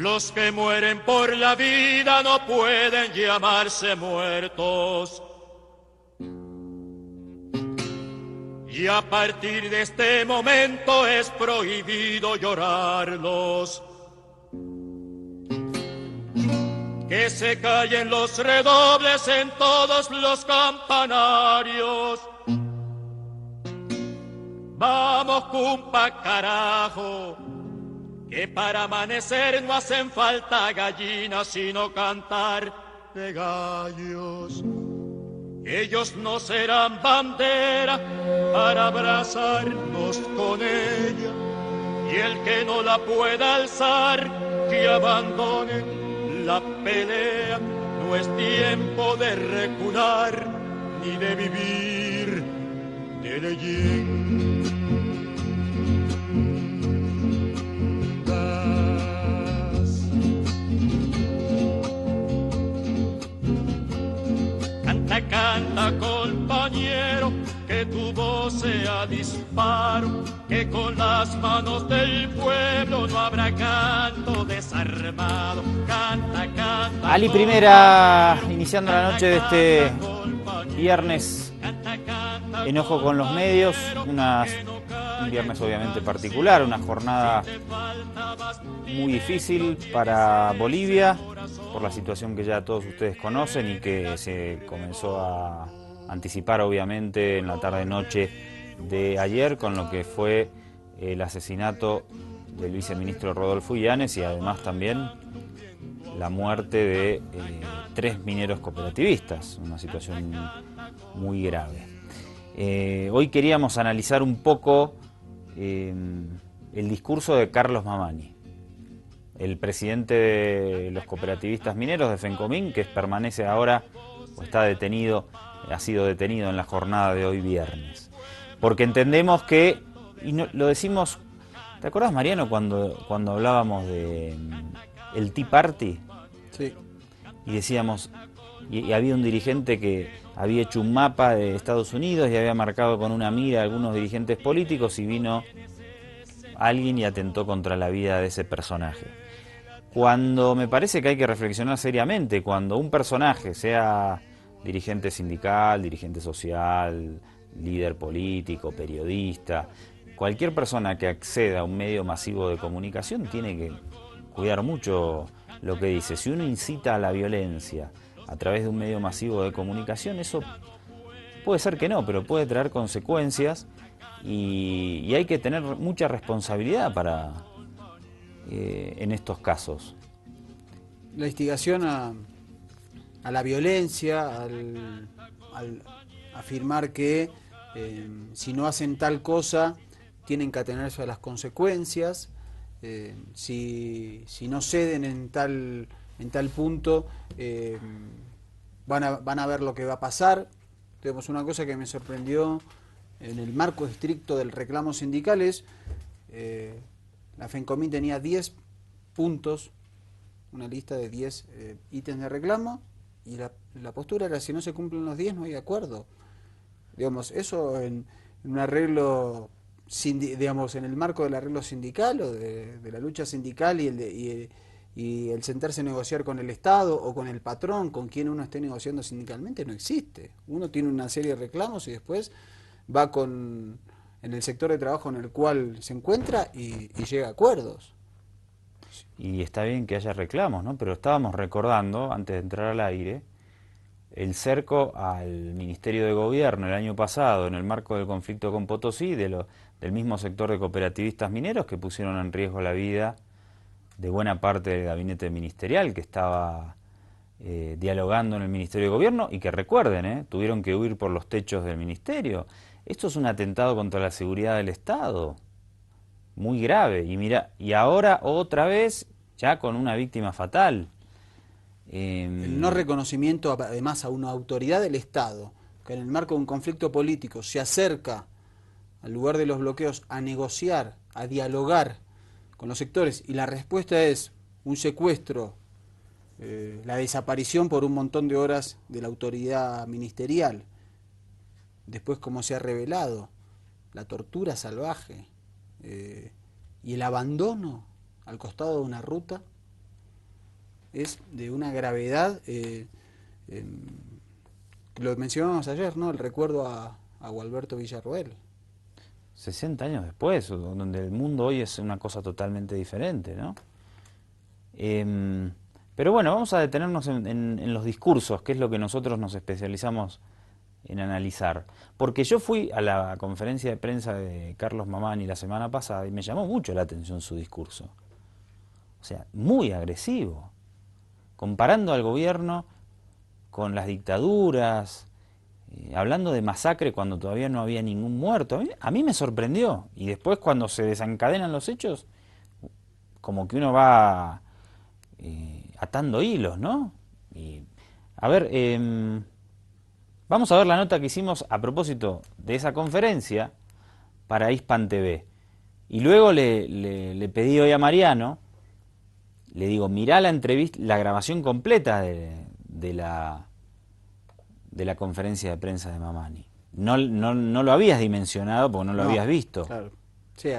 Los que mueren por la vida no pueden llamarse muertos. Y a partir de este momento es prohibido llorarlos. Que se callen los redobles en todos los campanarios. Vamos, cumpa, carajo, que para amanecer no hacen falta gallinas, sino cantar de gallos. Ellos no serán bandera para abrazarnos con ella, y el que no la pueda alzar, que abandone la pelea. No es tiempo de recular ni de vivir de leyendas. Canta, canta, compañero, que tu voz sea disparo, que con las manos del pueblo no habrá canto desarmado. Canta, canta. Ali Primera, iniciando la noche de este viernes, enojo con los medios, un viernes obviamente particular, una jornada muy difícil para Bolivia, por la situación que ya todos ustedes conocen y que se comenzó a anticipar obviamente en la tarde-noche de ayer con lo que fue el asesinato del viceministro Rodolfo Illanes y además también la muerte de 3 mineros cooperativistas, una situación muy grave. Hoy queríamos analizar un poco el discurso de Carlos Mamani, el presidente de los cooperativistas mineros de FENCOMIN, que permanece ahora o está detenido, ha sido detenido en la jornada de hoy viernes. Porque entendemos que, y no, lo decimos, ¿te acordás, Mariano, cuando hablábamos de el Tea Party? Sí. Y decíamos, y había un dirigente que había hecho un mapa de Estados Unidos y había marcado con una mira a algunos dirigentes políticos y vino alguien y atentó contra la vida de ese personaje. Cuando me parece que hay que reflexionar seriamente, cuando un personaje, sea dirigente sindical, dirigente social, líder político, periodista, cualquier persona que acceda a un medio masivo de comunicación tiene que cuidar mucho lo que dice. Si uno incita a la violencia a través de un medio masivo de comunicación, eso puede ser que no, pero puede traer consecuencias y hay que tener mucha responsabilidad para en estos casos. La instigación a la violencia, al afirmar que si no hacen tal cosa tienen que atenerse a las consecuencias, si no ceden en tal punto van a ver lo que va a pasar. Tenemos una cosa que me sorprendió en el marco estricto del reclamo sindical es la FENCOMIN tenía 10 puntos, una lista de 10 ítems de reclamo, y la postura era: si no se cumplen los 10 no hay acuerdo. Digamos, eso en un arreglo, digamos, en el marco del arreglo sindical o de la lucha sindical y el sentarse a negociar con el Estado o con el patrón, con quien uno esté negociando sindicalmente, no existe. Uno tiene una serie de reclamos y después va en el sector de trabajo en el cual se encuentra y llega a acuerdos. Y está bien que haya reclamos, ¿no? Pero estábamos recordando, antes de entrar al aire, el cerco al Ministerio de Gobierno el año pasado en el marco del conflicto con Potosí, del mismo sector de cooperativistas mineros que pusieron en riesgo la vida de buena parte del gabinete ministerial que estaba dialogando en el Ministerio de Gobierno y que, recuerden, tuvieron que huir por los techos del ministerio. Esto es un atentado contra la seguridad del Estado, muy grave. Y mira, y ahora otra vez ya con una víctima fatal. El no reconocimiento, además, a una autoridad del Estado que en el marco de un conflicto político se acerca al lugar de los bloqueos a negociar, a dialogar con los sectores, y la respuesta es un secuestro, la desaparición por un montón de horas de la autoridad ministerial. Después, como se ha revelado, la tortura salvaje y el abandono al costado de una ruta es de una gravedad, lo mencionábamos ayer, ¿no? El recuerdo a Gualberto Villarroel. 60 años después, donde el mundo hoy es una cosa totalmente diferente, ¿no? Pero bueno, vamos a detenernos en los discursos, que es lo que nosotros nos especializamos en analizar. Porque yo fui a la conferencia de prensa de Carlos Mamani la semana pasada y me llamó mucho la atención su discurso. O sea, muy agresivo, comparando al gobierno con las dictaduras, hablando de masacre cuando todavía no había ningún muerto. A mí me sorprendió. Y después cuando se desencadenan los hechos, como que uno va atando hilos, ¿no? Y, a ver, vamos a ver la nota que hicimos a propósito de esa conferencia para Hispan TV. Y luego le pedí hoy a Mariano, le digo, mirá la entrevista, la grabación completa de la conferencia de prensa de Mamani. No lo habías dimensionado porque no lo habías visto. Claro. Sí,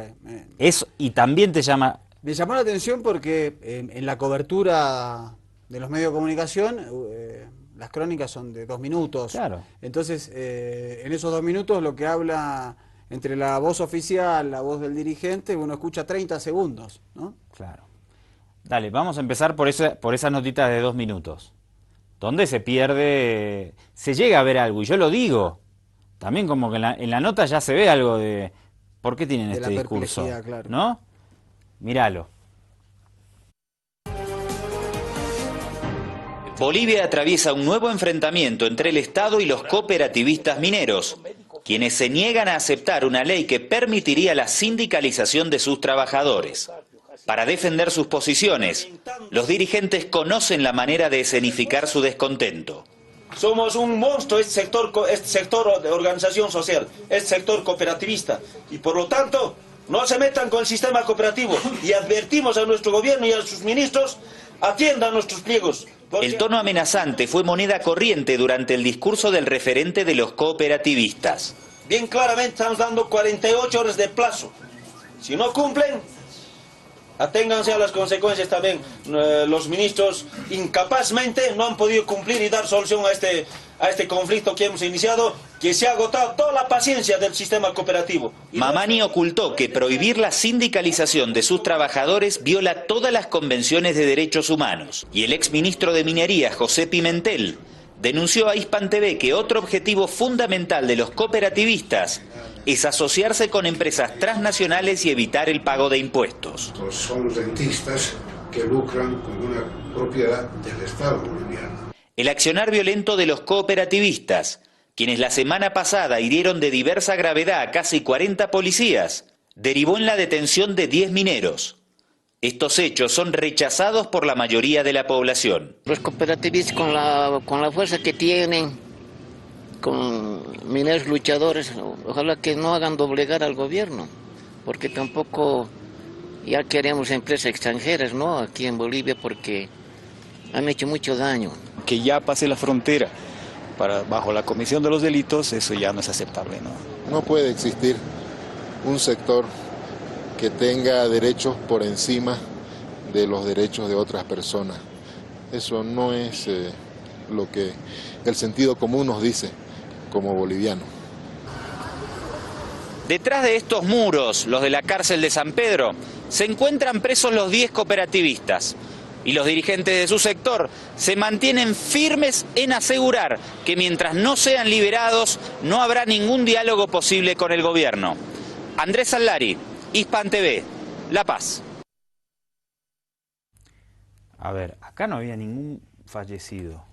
Eso, y también te llama... Me llamó la atención porque en la cobertura de los medios de comunicación las crónicas son de 2 minutos. Claro. Entonces, en esos 2 minutos lo que habla entre la voz oficial, la voz del dirigente, uno escucha 30 segundos, ¿no? Claro. Dale, vamos a empezar por esas notitas de 2 minutos. Donde se pierde, se llega a ver algo, y yo lo digo. También como que en la nota ya se ve algo de por qué tienen este discurso, claro. ¿no? Míralo. Bolivia atraviesa un nuevo enfrentamiento entre el Estado y los cooperativistas mineros, quienes se niegan a aceptar una ley que permitiría la sindicalización de sus trabajadores. Para defender sus posiciones, los dirigentes conocen la manera de escenificar su descontento. Somos un monstruo, este sector de organización social, este sector cooperativista, y por lo tanto no se metan con el sistema cooperativo, y advertimos a nuestro gobierno y a sus ministros, atiendan nuestros pliegos. El tono amenazante fue moneda corriente durante el discurso del referente de los cooperativistas. Bien claramente estamos dando 48 horas de plazo. Si no cumplen, aténganse a las consecuencias también. Los ministros incapazmente no han podido cumplir y dar solución a este conflicto que hemos iniciado, que se ha agotado toda la paciencia del sistema cooperativo. Mamani ocultó que prohibir la sindicalización de sus trabajadores viola todas las convenciones de derechos humanos. Y el exministro de Minería, José Pimentel, denunció a Hispan TV que otro objetivo fundamental de los cooperativistas es asociarse con empresas transnacionales y evitar el pago de impuestos. Son los rentistas que lucran con una propiedad del Estado boliviano. El accionar violento de los cooperativistas, quienes la semana pasada hirieron de diversa gravedad a casi 40 policías, derivó en la detención de 10 mineros. Estos hechos son rechazados por la mayoría de la población. Los cooperativistas con la fuerza que tienen, con mineros luchadores, ojalá que no hagan doblegar al gobierno, porque tampoco ya queremos empresas extranjeras, ¿no? Aquí en Bolivia, porque han hecho mucho daño. Que ya pase la frontera bajo la comisión de los delitos, eso ya no es aceptable, ¿no? No puede existir un sector que tenga derechos por encima de los derechos de otras personas. Eso no es lo que el sentido común nos dice como boliviano. Detrás de estos muros, los de la cárcel de San Pedro, se encuentran presos los 10 cooperativistas. Y los dirigentes de su sector se mantienen firmes en asegurar que mientras no sean liberados, no habrá ningún diálogo posible con el gobierno. Andrés Sallari, Hispan TV, La Paz. A ver, acá no había ningún fallecido.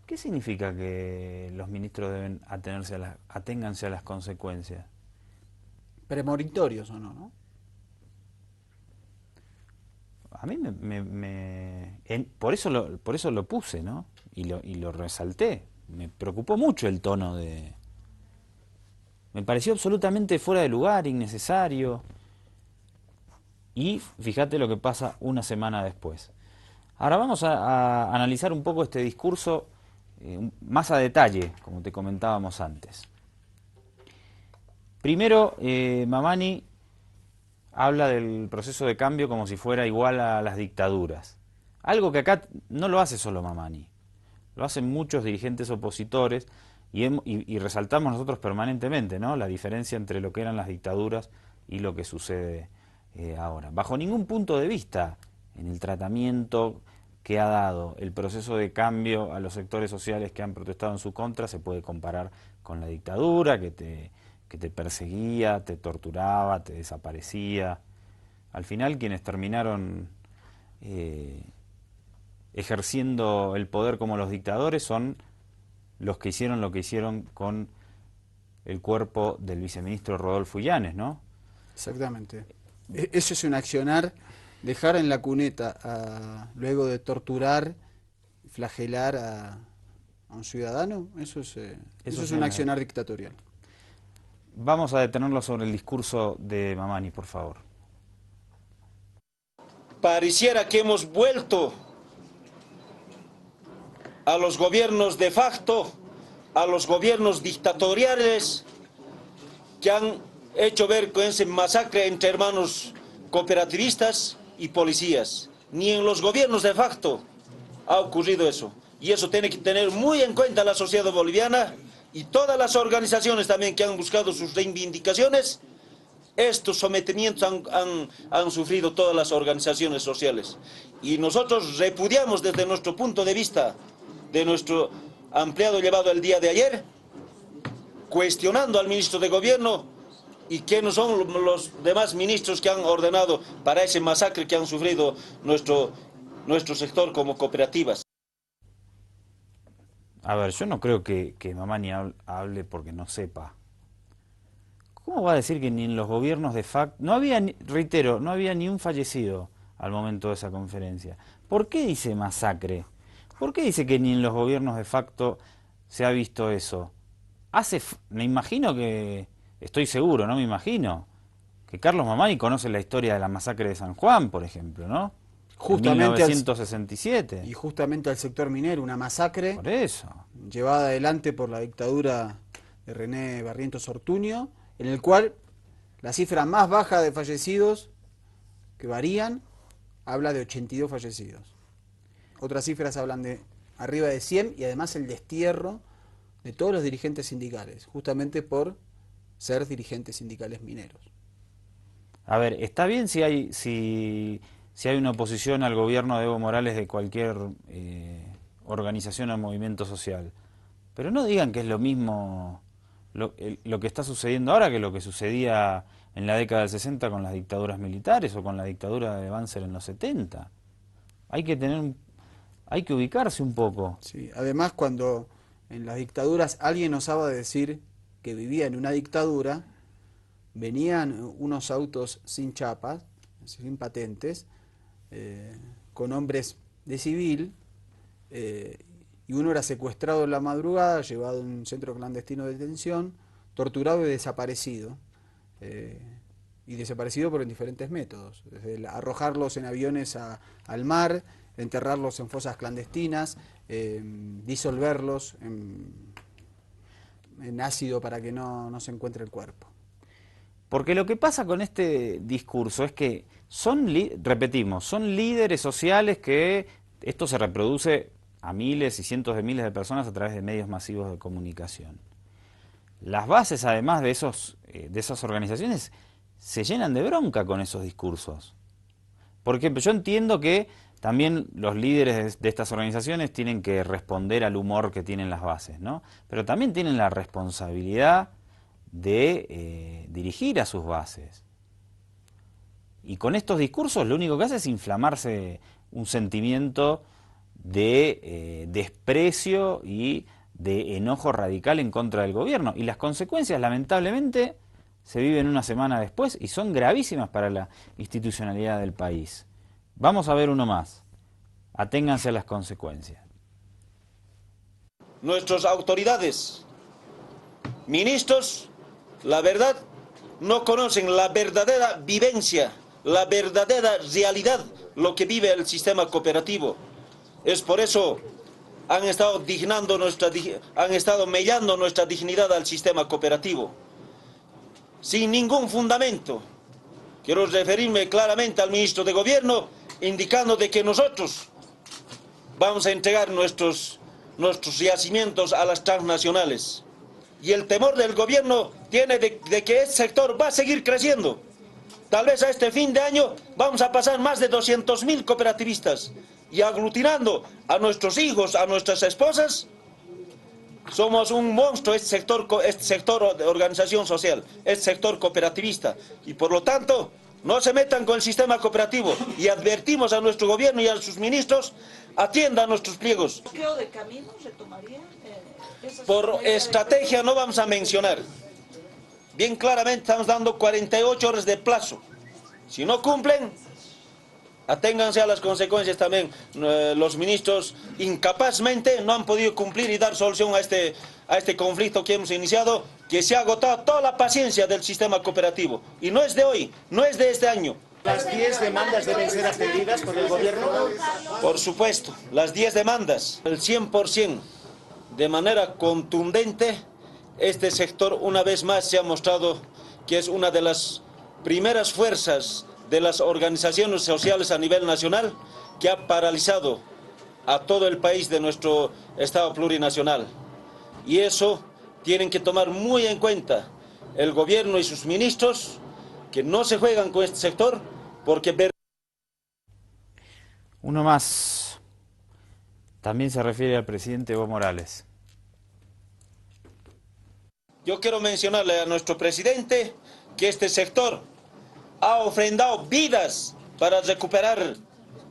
¿Qué significa que los ministros deben aténganse a las consecuencias? Premonitorios o no, ¿no? A mí por eso lo puse, ¿no? Y lo resalté. Me preocupó mucho el tono de... Me pareció absolutamente fuera de lugar, innecesario. Y fíjate lo que pasa una semana después. Ahora vamos a analizar un poco este discurso más a detalle, como te comentábamos antes. Primero, Mamani habla del proceso de cambio como si fuera igual a las dictaduras. Algo que acá no lo hace solo Mamani, lo hacen muchos dirigentes opositores y resaltamos nosotros permanentemente, ¿no?, la diferencia entre lo que eran las dictaduras y lo que sucede ahora. Bajo ningún punto de vista, en el tratamiento que ha dado el proceso de cambio a los sectores sociales que han protestado en su contra, se puede comparar con la dictadura que te perseguía, te torturaba, te desaparecía. Al final quienes terminaron ejerciendo el poder como los dictadores son los que hicieron lo que hicieron con el cuerpo del viceministro Rodolfo Illanes, ¿no? Exactamente. Eso es un accionar, dejar en la cuneta luego de torturar, flagelar a un ciudadano, eso es un accionar dictatorial. Vamos a detenerlo sobre el discurso de Mamani, por favor. Pareciera que hemos vuelto a los gobiernos de facto, a los gobiernos dictatoriales que han hecho ver con ese masacre entre hermanos cooperativistas y policías. Ni en los gobiernos de facto ha ocurrido eso. Y eso tiene que tener muy en cuenta la sociedad boliviana y todas las organizaciones también que han buscado sus reivindicaciones. Estos sometimientos han sufrido todas las organizaciones sociales. Y nosotros repudiamos desde nuestro punto de vista de nuestro ampliado llevado el día de ayer, cuestionando al ministro de Gobierno y quiénes son los demás ministros que han ordenado para ese masacre que han sufrido nuestro sector como cooperativas. A ver, yo no creo que Mamani hable porque no sepa. ¿Cómo va a decir que ni en los gobiernos de facto... No había, reitero, no había ni un fallecido al momento de esa conferencia. ¿Por qué dice masacre? ¿Por qué dice que ni en los gobiernos de facto se ha visto eso? Me imagino que... Estoy seguro, no me imagino, que Carlos Mamani conoce la historia de la masacre de San Juan, por ejemplo, ¿no? Justamente en 1967. Y justamente al sector minero, una masacre por eso, llevada adelante por la dictadura de René Barrientos Ortuño, en el cual la cifra más baja de fallecidos, que varían, habla de 82 fallecidos. Otras cifras hablan de arriba de 100 y además el destierro de todos los dirigentes sindicales, justamente por ser dirigentes sindicales mineros. A ver, está bien si hay una oposición al gobierno de Evo Morales de cualquier organización o movimiento social, pero no digan que es lo mismo lo que está sucediendo ahora que lo que sucedía en la década del 60 con las dictaduras militares o con la dictadura de Banzer en los 70. Hay que ubicarse un poco. Sí, además cuando en las dictaduras alguien osaba decir que vivía en una dictadura, venían unos autos sin chapas, sin patentes, con hombres de civil, y uno era secuestrado en la madrugada, llevado a un centro clandestino de detención, torturado y desaparecido por diferentes métodos, desde arrojarlos en aviones al mar, enterrarlos en fosas clandestinas, disolverlos en ácido para que no se encuentre el cuerpo. Porque lo que pasa con este discurso es que son líderes sociales que esto se reproduce a miles y cientos de miles de personas a través de medios masivos de comunicación. Las bases, además de esas organizaciones, se llenan de bronca con esos discursos. Porque yo entiendo que también los líderes de estas organizaciones tienen que responder al humor que tienen las bases, ¿no? Pero también tienen la responsabilidad de dirigir a sus bases. Y con estos discursos lo único que hace es inflamarse un sentimiento de desprecio y de enojo radical en contra del gobierno. Y las consecuencias, lamentablemente, se viven una semana después y son gravísimas para la institucionalidad del país. Vamos a ver uno más. Aténganse a las consecuencias. Nuestras autoridades, ministros, la verdad, no conocen la verdadera vivencia, la verdadera realidad, lo que vive el sistema cooperativo. Es por eso han estado mellando nuestra dignidad al sistema cooperativo. Sin ningún fundamento. Quiero referirme claramente al ministro de Gobierno, indicando de que nosotros vamos a entregar nuestros yacimientos a las transnacionales. Y el temor del gobierno tiene de que este sector va a seguir creciendo. Tal vez a este fin de año vamos a pasar más de 200.000 cooperativistas. Y aglutinando a nuestros hijos, a nuestras esposas, somos un monstruo este sector de organización social, este sector cooperativista. Y por lo tanto, no se metan con el sistema cooperativo. Y advertimos a nuestro gobierno y a sus ministros, atiendan nuestros pliegos. ¿Bloqueo de caminos se tomaría? Por estrategia no vamos a mencionar. Bien claramente estamos dando 48 horas de plazo. Si no cumplen, aténganse a las consecuencias también. Los ministros incapazmente no han podido cumplir y dar solución a este conflicto que hemos iniciado, que se ha agotado toda la paciencia del sistema cooperativo. Y no es de hoy, no es de este año. ¿Las 10 demandas deben ser atendidas por el gobierno? Por supuesto, las 10 demandas, el 100%, de manera contundente. Este sector una vez más se ha mostrado que es una de las primeras fuerzas de las organizaciones sociales a nivel nacional que ha paralizado a todo el país de nuestro Estado plurinacional. Y eso tienen que tomar muy en cuenta el gobierno y sus ministros, que no se juegan con este sector, porque... Uno más. También se refiere al presidente Evo Morales. Yo quiero mencionarle a nuestro presidente que este sector ha ofrendado vidas para recuperar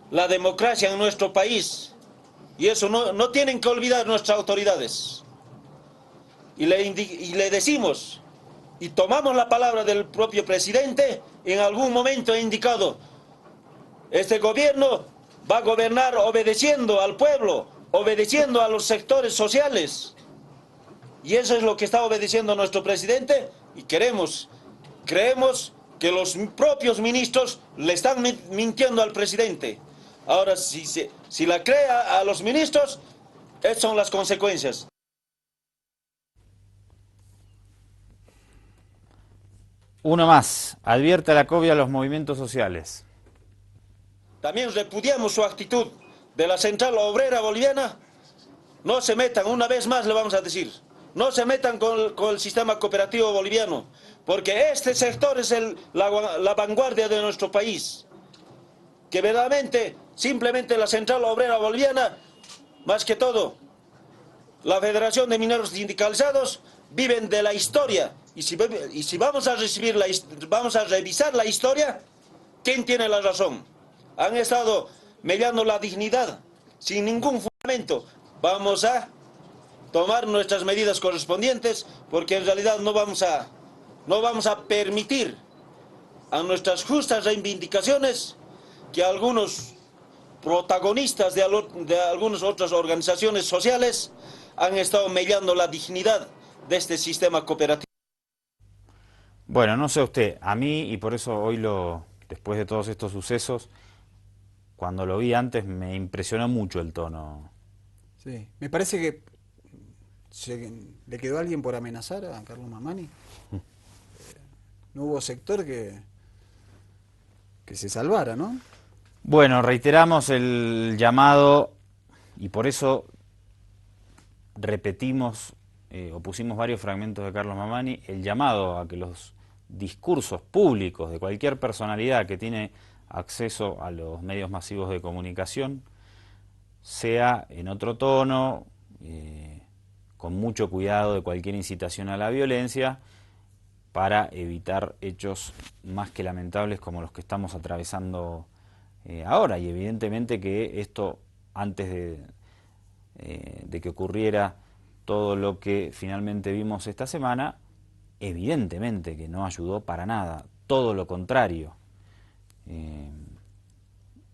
la democracia en nuestro país. Y eso no tienen que olvidar nuestras autoridades. Y le decimos, y tomamos la palabra del propio presidente, en algún momento ha indicado, este gobierno va a gobernar obedeciendo al pueblo, obedeciendo a los sectores sociales. Y eso es lo que está obedeciendo nuestro presidente, y creemos que los propios ministros le están mintiendo al presidente. Ahora, si la cree a los ministros, esas son las consecuencias. Uno más. Advierte a la COVI a los movimientos sociales. También repudiamos su actitud de la Central Obrera Boliviana. No se metan, una vez más le vamos a decir, no se metan con el sistema cooperativo boliviano, porque este sector es la vanguardia de nuestro país. Que verdaderamente, simplemente la Central Obrera Boliviana, más que todo, la Federación de Mineros Sindicalizados, viven de la historia. Y si vamos a revisar la historia, ¿quién tiene la razón? Han estado mediando la dignidad sin ningún fundamento. Vamos a tomar nuestras medidas correspondientes, porque en realidad no vamos a permitir a nuestras justas reivindicaciones que algunos protagonistas de algunas otras organizaciones sociales han estado mediando la dignidad de este sistema cooperativo. Bueno, no sé usted, a mí, y por eso hoy después de todos estos sucesos, cuando lo vi antes me impresionó mucho el tono. Sí, me parece que le quedó alguien por amenazar a Carlos Mamani. No hubo sector que se salvara, ¿no? Bueno, reiteramos el llamado y por eso repetimos o pusimos varios fragmentos de Carlos Mamani, el llamado a que los discursos públicos de cualquier personalidad que tiene acceso a los medios masivos de comunicación sea en otro tono, con mucho cuidado de cualquier incitación a la violencia, para evitar hechos más que lamentables como los que estamos atravesando ahora. Y evidentemente que esto, antes de que ocurriera todo lo que finalmente vimos esta semana, evidentemente que no ayudó para nada, todo lo contrario.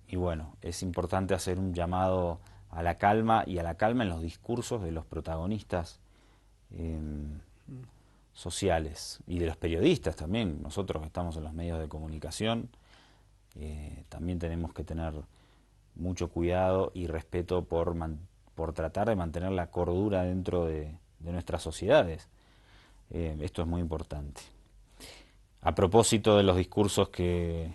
Y bueno, es importante hacer un llamado a la calma y a la calma en los discursos de los protagonistas sociales y de los periodistas también. Nosotros que estamos en los medios de comunicación también tenemos que tener mucho cuidado y respeto por tratar de mantener la cordura dentro de nuestras sociedades. Esto es muy importante. A propósito de los discursos que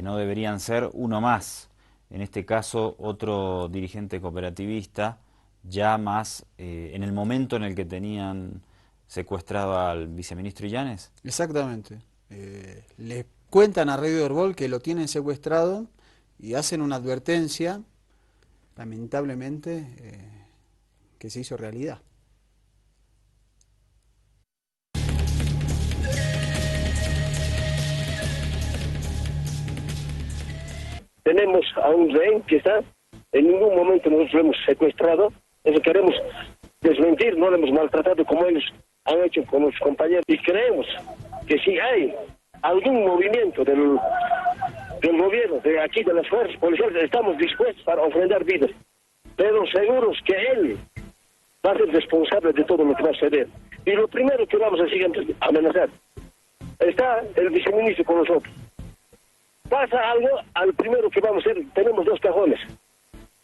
no deberían ser, uno más. en este caso otro dirigente cooperativista, ya más en el momento en el que tenían secuestrado al viceministro Illanes. Exactamente. Le cuentan a Radio Herbol que lo tienen secuestrado y hacen una advertencia, lamentablemente, que se hizo realidad. Tenemos a un rehén que está, en ningún momento nosotros lo hemos secuestrado, eso queremos desmentir, no lo hemos maltratado como ellos han hecho con los compañeros, y creemos que si hay algún movimiento del gobierno, de aquí, de las fuerzas policiales, estamos dispuestos para ofrendar vidas, pero seguros que él va a ser responsable de todo lo que va a suceder. Y lo primero que vamos a hacer es amenazar. Está el viceministro con nosotros. Pasa algo, al primero que vamos a hacer, tenemos 2 cajones.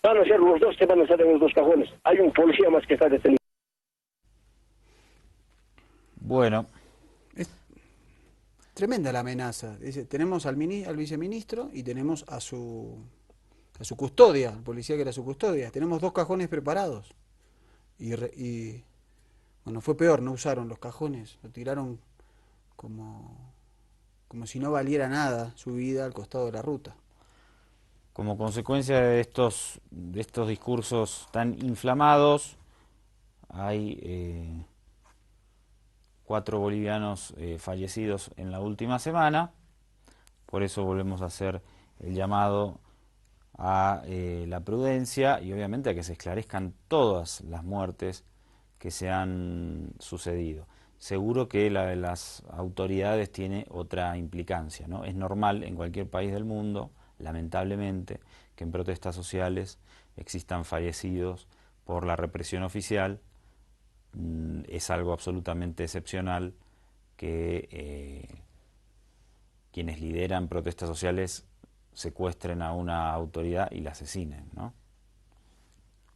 Van a ser los 2 que van a estar en los 2 cajones. Hay un policía más que está detenido. Bueno. Es tremenda la amenaza. Dice, tenemos al viceministro y tenemos a su custodia, al policía que era su custodia. Tenemos 2 cajones preparados. Y bueno, fue peor, no usaron los cajones, lo tiraron como si no valiera nada su vida al costado de la ruta. Como consecuencia de estos discursos tan inflamados, hay 4 bolivianos fallecidos en la última semana. Por eso volvemos a hacer el llamado a la prudencia y obviamente a que se esclarezcan todas las muertes que se han sucedido. Seguro que la de las autoridades tiene otra implicancia, ¿no? Es normal en cualquier país del mundo, lamentablemente, que en protestas sociales existan fallecidos por la represión oficial. Es algo absolutamente excepcional que quienes lideran protestas sociales secuestren a una autoridad y la asesinen, ¿no?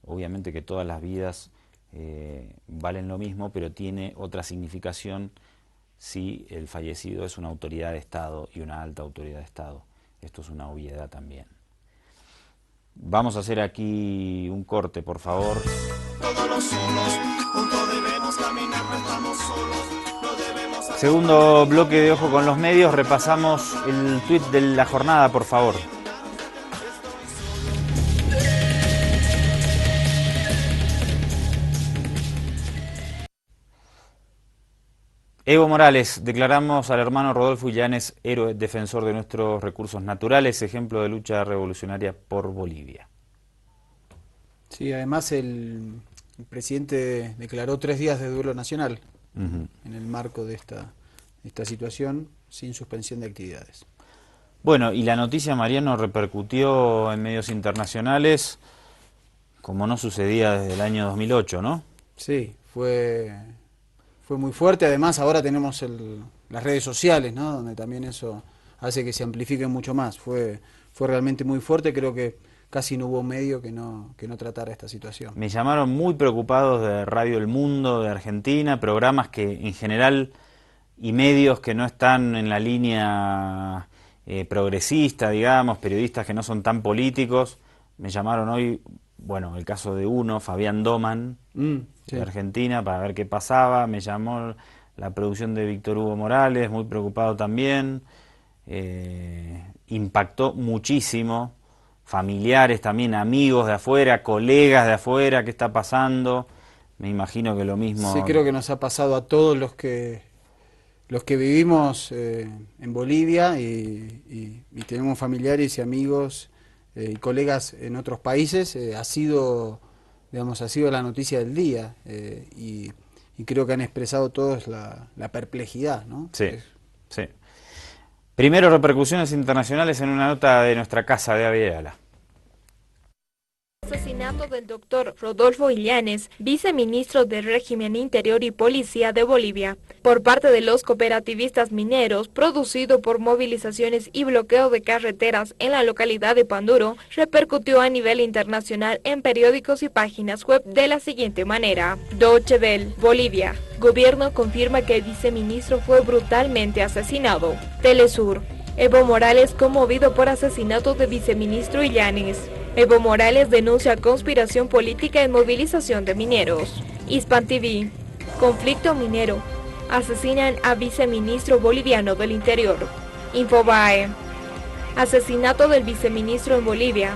Obviamente que todas las vidas valen lo mismo, pero tiene otra significación si el fallecido es una autoridad de Estado y una alta autoridad de Estado. Esto es una obviedad también. Vamos a hacer aquí un corte, por favor. Segundo bloque de Ojo con los Medios, repasamos el tuit de la jornada, por favor. Evo Morales, declaramos al hermano Rodolfo Illanes héroe defensor de nuestros recursos naturales, ejemplo de lucha revolucionaria por Bolivia. Sí, además el presidente declaró 3 días de duelo nacional en el marco de esta situación, sin suspensión de actividades. Bueno, y la noticia, Mariano, repercutió en medios internacionales como no sucedía desde el año 2008, ¿no? Sí, fue muy fuerte. Además ahora tenemos las redes sociales, ¿no? Donde también eso hace que se amplifique mucho más. Fue realmente muy fuerte. Creo que casi no hubo medio que no tratara esta situación. Me llamaron muy preocupados de Radio El Mundo de Argentina, programas que en general y medios que no están en la línea progresista, digamos, periodistas que no son tan políticos. Me llamaron hoy, bueno, el caso de uno, Fabián Doman, sí, de Argentina, para ver qué pasaba. Me llamó la producción de Víctor Hugo Morales, muy preocupado también. Impactó muchísimo. Familiares también, amigos de afuera, colegas de afuera, ¿qué está pasando? Me imagino que lo mismo... Sí, creo que nos ha pasado a todos los que vivimos en Bolivia y tenemos familiares y amigos y colegas en otros países. Ha sido la noticia del día y creo que han expresado todos la perplejidad, ¿no? Sí, sí. Primero, repercusiones internacionales en una nota de nuestra casa de Aviala. Asesinato del doctor Rodolfo Illanes, viceministro del Régimen Interior y Policía de Bolivia, por parte de los cooperativistas mineros, producido por movilizaciones y bloqueo de carreteras en la localidad de Panduro, repercutió a nivel internacional en periódicos y páginas web de la siguiente manera. Deutsche Welle, Bolivia. Gobierno confirma que el viceministro fue brutalmente asesinado. Telesur. Evo Morales conmovido por asesinato de viceministro Illanes. Evo Morales denuncia conspiración política en movilización de mineros. Hispan TV. Conflicto minero. Asesinan a viceministro boliviano del Interior. Infobae. Asesinato del viceministro en Bolivia.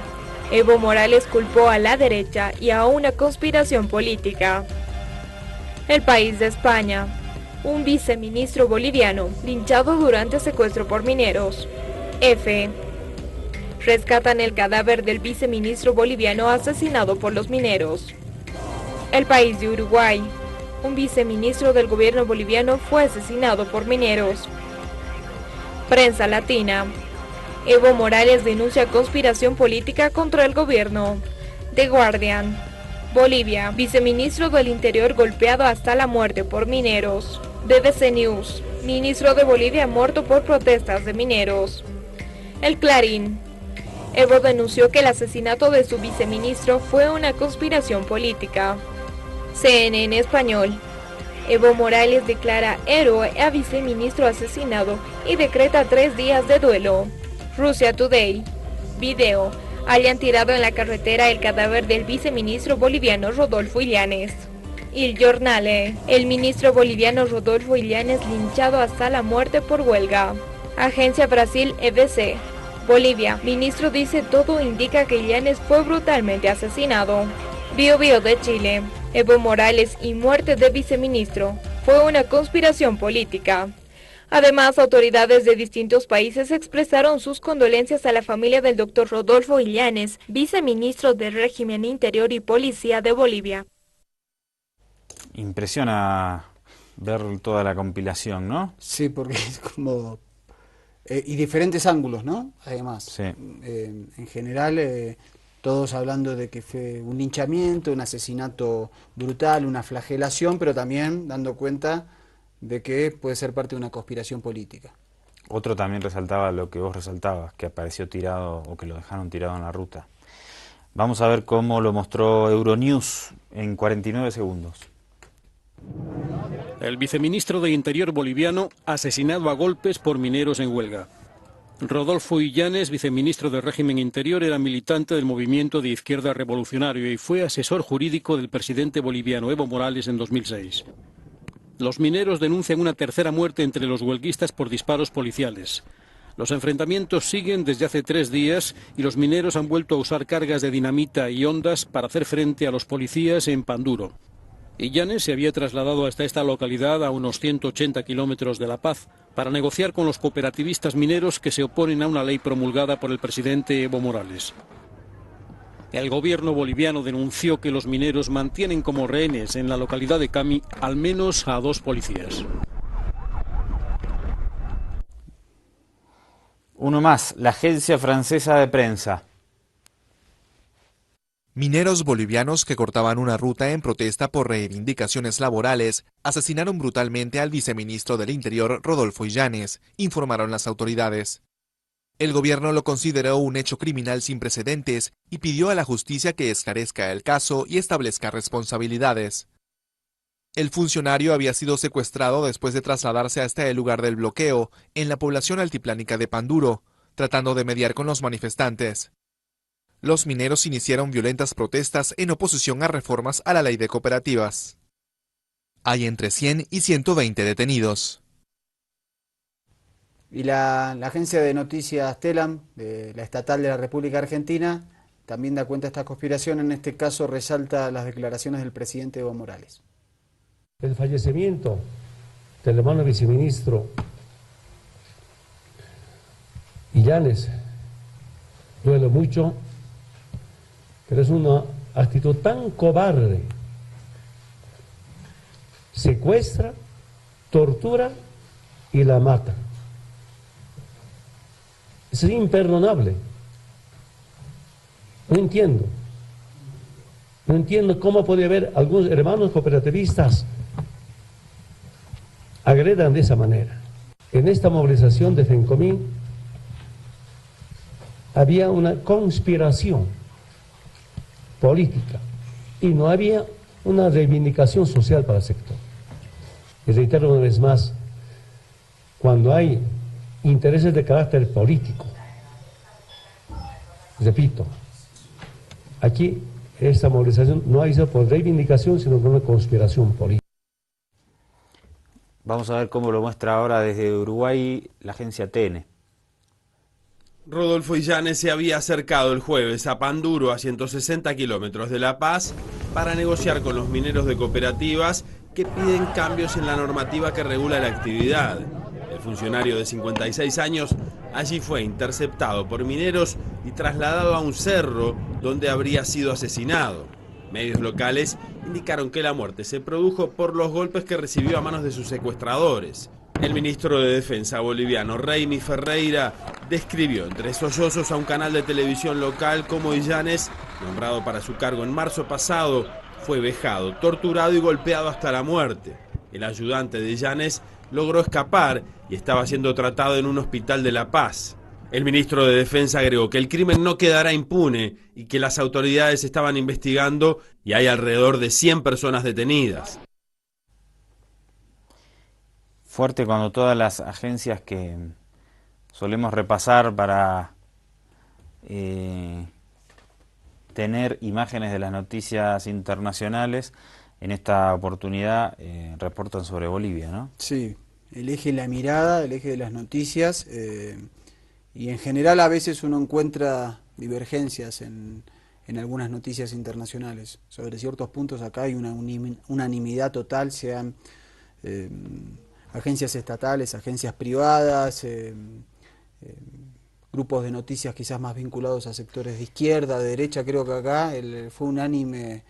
Evo Morales culpó a la derecha y a una conspiración política. El País de España. Un viceministro boliviano linchado durante secuestro por mineros. F. Rescatan el cadáver del viceministro boliviano asesinado por los mineros. El País de Uruguay. Un viceministro del gobierno boliviano fue asesinado por mineros. Prensa Latina. Evo Morales denuncia conspiración política contra el gobierno. The Guardian. Bolivia. Viceministro del Interior golpeado hasta la muerte por mineros. BBC News. Ministro de Bolivia muerto por protestas de mineros. El Clarín. Evo denunció que el asesinato de su viceministro fue una conspiración política. CNN Español. Evo Morales declara héroe a viceministro asesinado y decreta 3 días de duelo. Russia Today. Video. Hayan tirado en la carretera el cadáver del viceministro boliviano Rodolfo Illanes. Il Giornale. El ministro boliviano Rodolfo Illanes linchado hasta la muerte por huelga. Agencia Brasil EBC. Bolivia. Ministro dice todo indica que Illanes fue brutalmente asesinado. Bio de Chile. Evo Morales y muerte de viceministro. Fue una conspiración política. Además, autoridades de distintos países expresaron sus condolencias a la familia del doctor Rodolfo Illanes, viceministro del régimen interior y policía de Bolivia. Impresiona ver toda la compilación, ¿no? Sí, porque es como... y diferentes ángulos, ¿no? Además, sí. En general, todos hablando de que fue un linchamiento, un asesinato brutal, una flagelación, pero también dando cuenta de que puede ser parte de una conspiración política. Otro también resaltaba lo que vos resaltabas, que apareció tirado o que lo dejaron tirado en la ruta. Vamos a ver cómo lo mostró Euronews en 49 segundos. El viceministro de Interior boliviano asesinado a golpes por mineros en huelga. Rodolfo Illanes, viceministro del régimen interior, era militante del movimiento de izquierda revolucionario y fue asesor jurídico del presidente boliviano Evo Morales en 2006. Los mineros denuncian una tercera muerte entre los huelguistas por disparos policiales. Los enfrentamientos siguen desde hace 3 días y los mineros han vuelto a usar cargas de dinamita y ondas para hacer frente a los policías en Panduro. Illanes se había trasladado hasta esta localidad a unos 180 kilómetros de La Paz para negociar con los cooperativistas mineros que se oponen a una ley promulgada por el presidente Evo Morales. El gobierno boliviano denunció que los mineros mantienen como rehenes en la localidad de Cami al menos a 2 policías. Uno más, la agencia francesa de prensa. Mineros bolivianos que cortaban una ruta en protesta por reivindicaciones laborales asesinaron brutalmente al viceministro del Interior, Rodolfo Illanes, informaron las autoridades. El gobierno lo consideró un hecho criminal sin precedentes y pidió a la justicia que esclarezca el caso y establezca responsabilidades. El funcionario había sido secuestrado después de trasladarse hasta el lugar del bloqueo, en la población altiplánica de Panduro, tratando de mediar con los manifestantes. Los mineros iniciaron violentas protestas en oposición a reformas a la ley de cooperativas. Hay entre 100 y 120 detenidos. Y la agencia de noticias Telam, de la estatal de la República Argentina, también da cuenta de esta conspiración. En este caso resalta las declaraciones del presidente Evo Morales. El fallecimiento del hermano viceministro Illanes duele mucho, pero es una actitud tan cobarde. Secuestra, tortura y la mata. Es imperdonable. No entiendo cómo puede haber algunos hermanos cooperativistas agredan de esa manera. En esta movilización de FENCOMIN había una conspiración política y no había una reivindicación social para el sector. Y reitero una vez más, cuando hay intereses de carácter político. Repito, aquí esta movilización no ha sido por reivindicación, sino por una conspiración política. Vamos a ver cómo lo muestra ahora desde Uruguay la agencia TN. Rodolfo Illanes se había acercado el jueves a Panduro, a 160 kilómetros de La Paz, para negociar con los mineros de cooperativas que piden cambios en la normativa que regula la actividad. El funcionario de 56 años allí fue interceptado por mineros y trasladado a un cerro donde habría sido asesinado. Medios locales indicaron que la muerte se produjo por los golpes que recibió a manos de sus secuestradores. El ministro de Defensa boliviano, Raimi Ferreira, describió entre sollozos a un canal de televisión local como Illanes, nombrado para su cargo en marzo pasado, fue vejado, torturado y golpeado hasta la muerte. El ayudante de Illanes logró escapar y estaba siendo tratado en un hospital de La Paz. El ministro de Defensa agregó que el crimen no quedará impune y que las autoridades estaban investigando y hay alrededor de 100 personas detenidas. Fuerte cuando todas las agencias que solemos repasar para tener imágenes de las noticias internacionales, en esta oportunidad reportan sobre Bolivia, ¿no? Sí, el eje de la mirada, el eje de las noticias, y en general a veces uno encuentra divergencias en algunas noticias internacionales. Sobre ciertos puntos acá hay una unanimidad total, sean agencias estatales, agencias privadas, grupos de noticias quizás más vinculados a sectores de izquierda, de derecha. Creo que acá fue unánime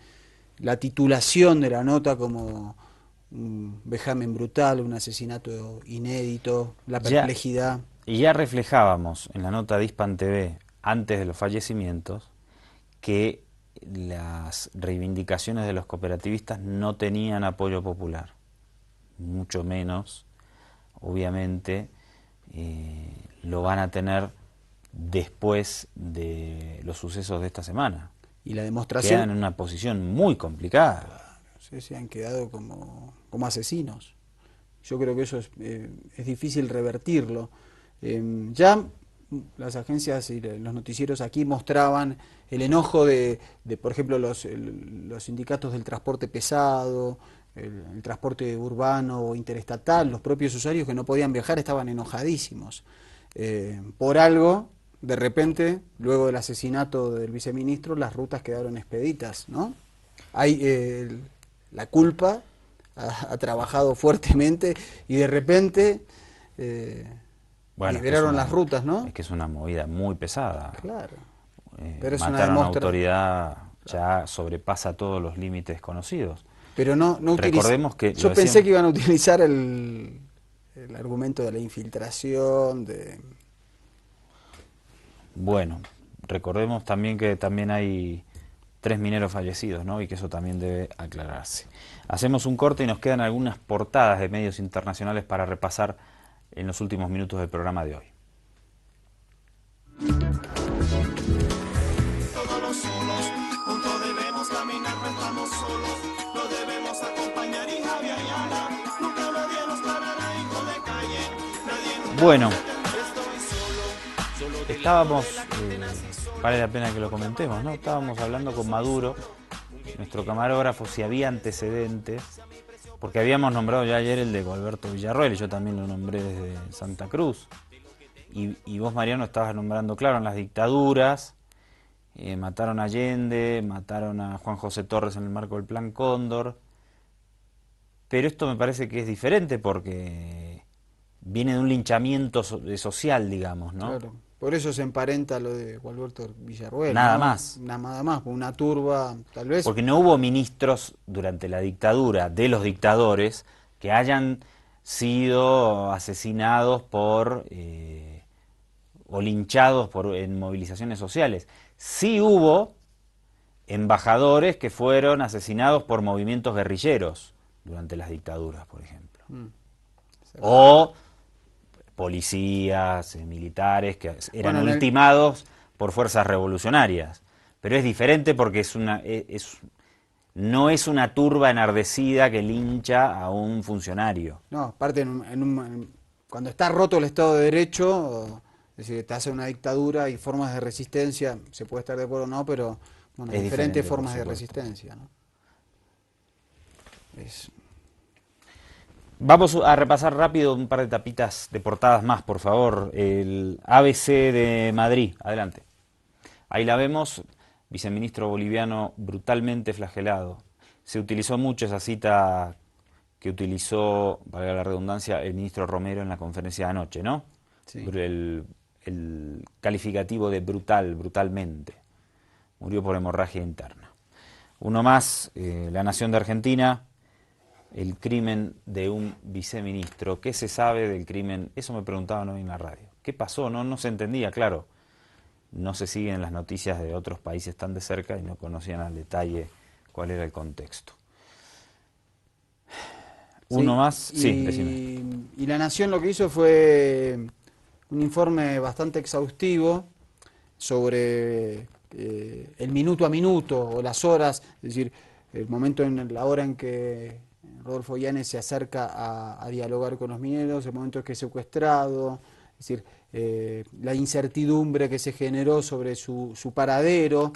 la titulación de la nota como un vejamen brutal, un asesinato inédito, la perplejidad. Y ya reflejábamos en la nota de Hispan TV, antes de los fallecimientos, que las reivindicaciones de los cooperativistas no tenían apoyo popular. Mucho menos, obviamente, lo van a tener después de los sucesos de esta semana. Y la demostración... Quedan en una posición muy complicada. Se han quedado como asesinos. Yo creo que eso es difícil revertirlo. Ya las agencias y los noticieros aquí mostraban el enojo de por ejemplo, los sindicatos del transporte pesado, el transporte urbano o interestatal. Los propios usuarios que no podían viajar estaban enojadísimos. Por algo, de repente, luego del asesinato del viceministro, las rutas quedaron expeditas, ¿no? Hay la culpa ha trabajado fuertemente y de repente liberaron las rutas, ¿no? Es que es una movida muy pesada. Claro. Pero matar a una autoridad ya sobrepasa todos los límites conocidos. Pero no recordemos que yo pensé que iban a utilizar el argumento de la infiltración, Bueno, recordemos también que también hay 3 mineros fallecidos, ¿no? Y que eso también debe aclararse. Hacemos un corte y nos quedan algunas portadas de medios internacionales para repasar en los últimos minutos del programa de hoy. Todos los solos, juntos debemos caminar, no estamos solos, lo debemos acompañar y Javi Ayala, nunca nadie nos parará, hijo de calle, nadie nunca. Bueno, estábamos, vale la pena que lo comentemos, ¿no? Estábamos hablando con Maduro, nuestro camarógrafo, si había antecedentes, porque habíamos nombrado ya ayer el de Gualberto Villarroel, y yo también lo nombré desde Santa Cruz. Y vos, Mariano, estabas nombrando, claro, en las dictaduras, mataron a Allende, mataron a Juan José Torres en el marco del Plan Cóndor, pero esto me parece que es diferente porque viene de un linchamiento social, digamos, ¿no? Claro, por eso se emparenta lo de Gualberto Villarroel. Nada ¿no? más. Nada más, una turba, tal vez. Porque no hubo ministros durante la dictadura de los dictadores que hayan sido asesinados por... o linchados en movilizaciones sociales. Sí hubo embajadores que fueron asesinados por movimientos guerrilleros durante las dictaduras, por ejemplo. O policías, militares que eran ultimados por fuerzas revolucionarias. Pero es diferente porque no es una turba enardecida que lincha a un funcionario. No, aparte cuando está roto el Estado de Derecho, es decir, te hace una dictadura y formas de resistencia, se puede estar de acuerdo o no, pero bueno, hay diferentes formas de resistencia, ¿no? Vamos a repasar rápido un par de tapitas de portadas más, por favor. El ABC de Madrid, adelante. Ahí la vemos, viceministro boliviano brutalmente flagelado. Se utilizó mucho esa cita que utilizó, valga la redundancia, el ministro Romero en la conferencia de anoche, ¿no? Sí. El calificativo de brutalmente. Murió por hemorragia interna. Uno más, La Nación de Argentina, el crimen de un viceministro. ¿Qué se sabe del crimen? Eso me preguntaban hoy en la radio. ¿Qué pasó? No se entendía, claro. No se siguen las noticias de otros países tan de cerca y no conocían al detalle cuál era el contexto. Uno más, sí, decime. Y La Nación lo que hizo fue un informe bastante exhaustivo sobre el minuto a minuto o las horas, es decir, el momento en la hora en que Rodolfo Illanes se acerca a dialogar con los mineros, el momento en que es secuestrado, es decir, la incertidumbre que se generó sobre su paradero,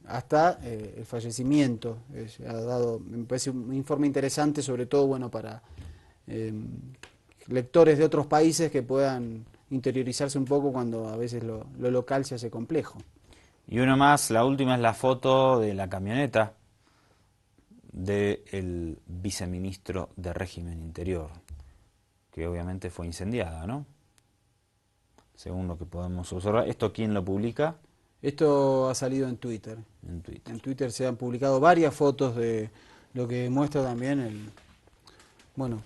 hasta el fallecimiento. Ha dado, me parece, un informe interesante, sobre todo bueno para lectores de otros países que puedan interiorizarse un poco cuando a veces lo local se hace complejo. Y uno más, la última es la foto de la camioneta del viceministro de Régimen Interior, que obviamente fue incendiada, ¿no? Según lo que podemos observar. ¿Esto quién lo publica? Esto ha salido en Twitter. En Twitter se han publicado varias fotos de lo que muestra también bueno,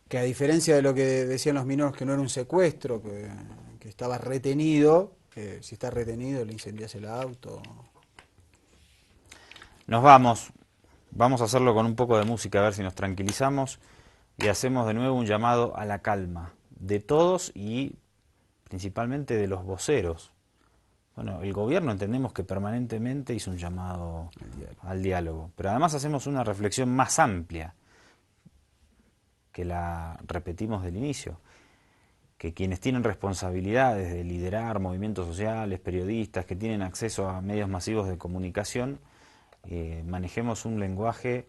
que a diferencia de lo que decían los mineros, que no era un secuestro, que estaba retenido, si está retenido le incendias el auto. Nos vamos. Vamos a hacerlo con un poco de música, a ver si nos tranquilizamos y hacemos de nuevo un llamado a la calma de todos y principalmente de los voceros. Bueno, el gobierno entendemos que permanentemente hizo un llamado al diálogo, pero además hacemos una reflexión más amplia, que la repetimos del inicio, que quienes tienen responsabilidades de liderar movimientos sociales, periodistas, que tienen acceso a medios masivos de comunicación, manejemos un lenguaje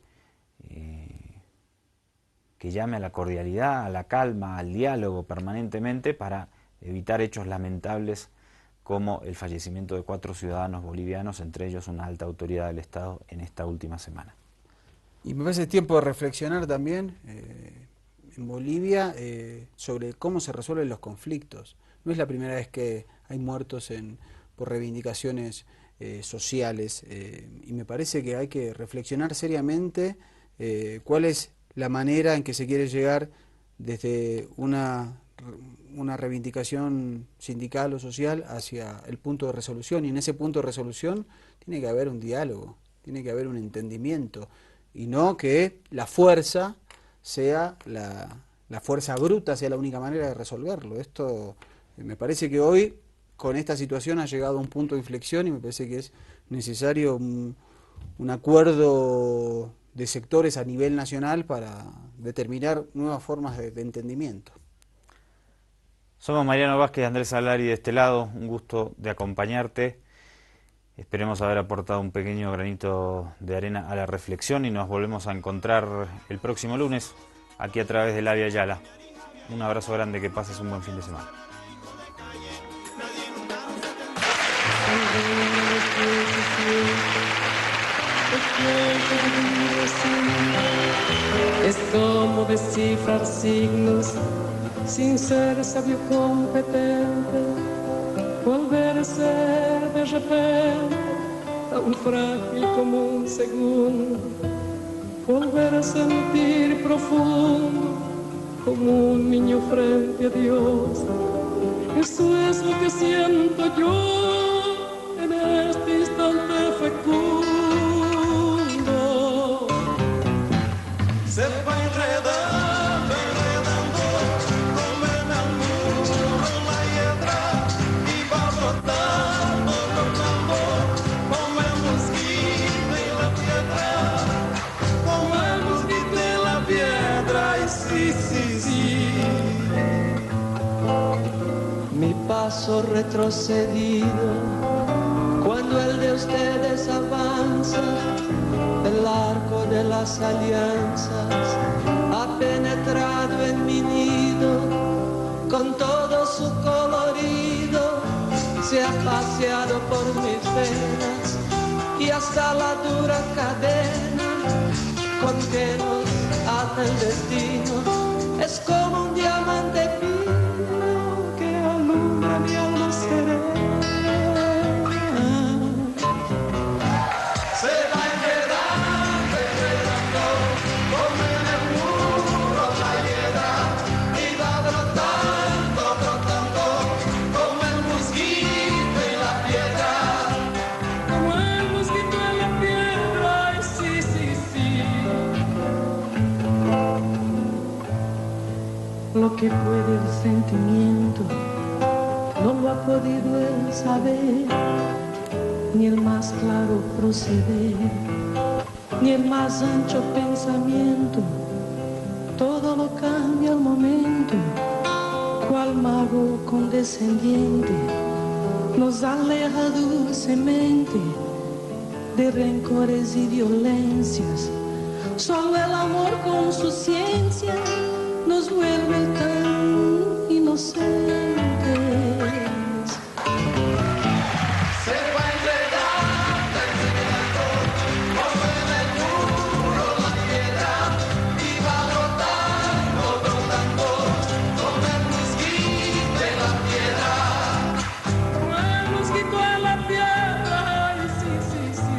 que llame a la cordialidad, a la calma, al diálogo permanentemente para evitar hechos lamentables como el fallecimiento de 4 ciudadanos bolivianos, entre ellos una alta autoridad del Estado, en esta última semana. Y me parece tiempo de reflexionar también en Bolivia sobre cómo se resuelven los conflictos. No es la primera vez que hay muertos por reivindicaciones sociales, y me parece que hay que reflexionar seriamente cuál es la manera en que se quiere llegar desde una reivindicación sindical o social hacia el punto de resolución, y en ese punto de resolución tiene que haber un diálogo, tiene que haber un entendimiento, y no que la fuerza sea la fuerza bruta, sea la única manera de resolverlo. Esto me parece que hoy con esta situación ha llegado a un punto de inflexión y me parece que es necesario un acuerdo de sectores a nivel nacional para determinar nuevas formas de entendimiento. Somos Mariano Vázquez y Andrés Salari de este lado, un gusto de acompañarte. Esperemos haber aportado un pequeño granito de arena a la reflexión y nos volvemos a encontrar el próximo lunes aquí a través del Avia Yala. Un abrazo grande, que pases un buen fin de semana. Es como descifrar signos sin ser sabio competente, volver a ser de repente tan frágil como un segundo, volver a sentir profundo como un niño frente a Dios. Eso es lo que siento yo en este instante fecundo. Se va enredando, como en el muro la hiedra, y va brotando, como el mosquito en la piedra, como el mosquito en la piedra, y sí, sí, sí. paso retrocedido. Cuando el de ustedes avanza, el arco de las alianzas ha penetrado en mi nido, con todo su colorido se ha paseado por mis venas y hasta la dura cadena con que nos ata el destino es como un diamante fino que alumbra mi alma serena. Se va enredando, enredando, como en el muro la hiedra, y va brotando, brotando, como el mosquito en la piedra. Como el mosquito en la piedra, ay, sí, sí, sí. Lo que puede el sentimiento no lo ha podido él saber, ni el más claro proceder, ni el más ancho pensamiento. Todo lo cambia al momento, cual mago condescendiente nos aleja dulcemente de rencores y violencias. Solo el amor con su ciencia nos vuelve tan inocentes. Se va enredando, enredando, como en el muro la piedra, y va brotando, brotando, como el mosquito en la piedra. Como el mosquito en la piedra, ay, sí, sí, sí.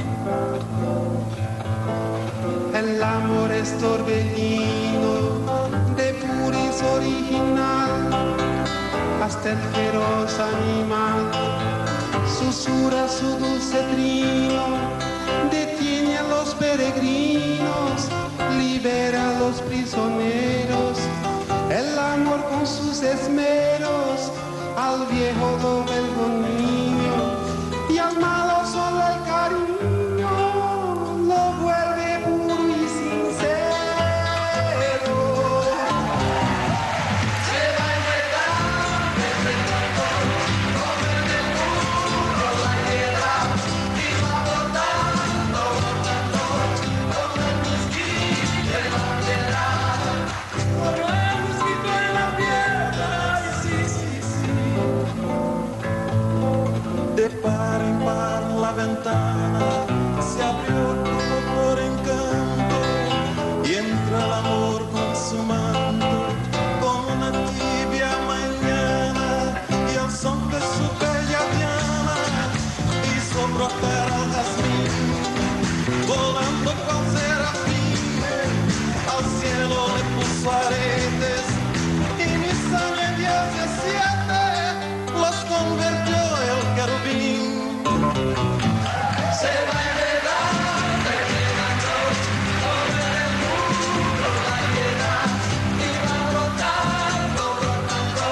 El amor es torbellino de puris original, hasta el feroz animal susurra su dulce trino, detiene a los peregrinos, libera a los prisioneros. El amor con sus esmeros al viejo lo vuelve niño, y al malo solo el cariño lo vuelve puro y sincero. Se va enredando, enredando, como en el muro la hiedra, y va brotando, brotando, como el mosquito en la piedra. Como el mosquito en la piedra, ay, sí, sí, sí. De par en par la ventana se abrió como por encanto, y entra el amor con su manto, con una tibia mañana, y al son de su bella diana hizo brotar al jazmín, volando con serafín, al cielo le puso aretes, y mis años 17 los convirtió el querubín. Se va enredando, enredando, como en el muro la hiedra, y va brotando, brotando,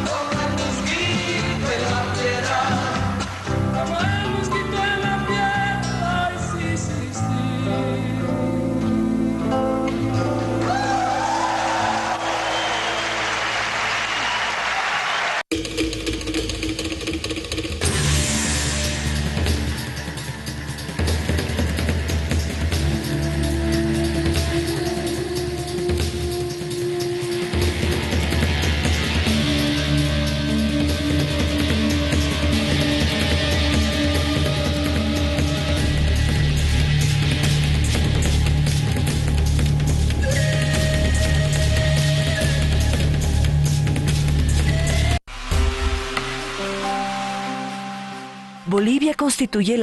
como el mosquito en la piedra. Como el mosquito en la piedra, ay, sí, sí, sí. Bolivia constituye la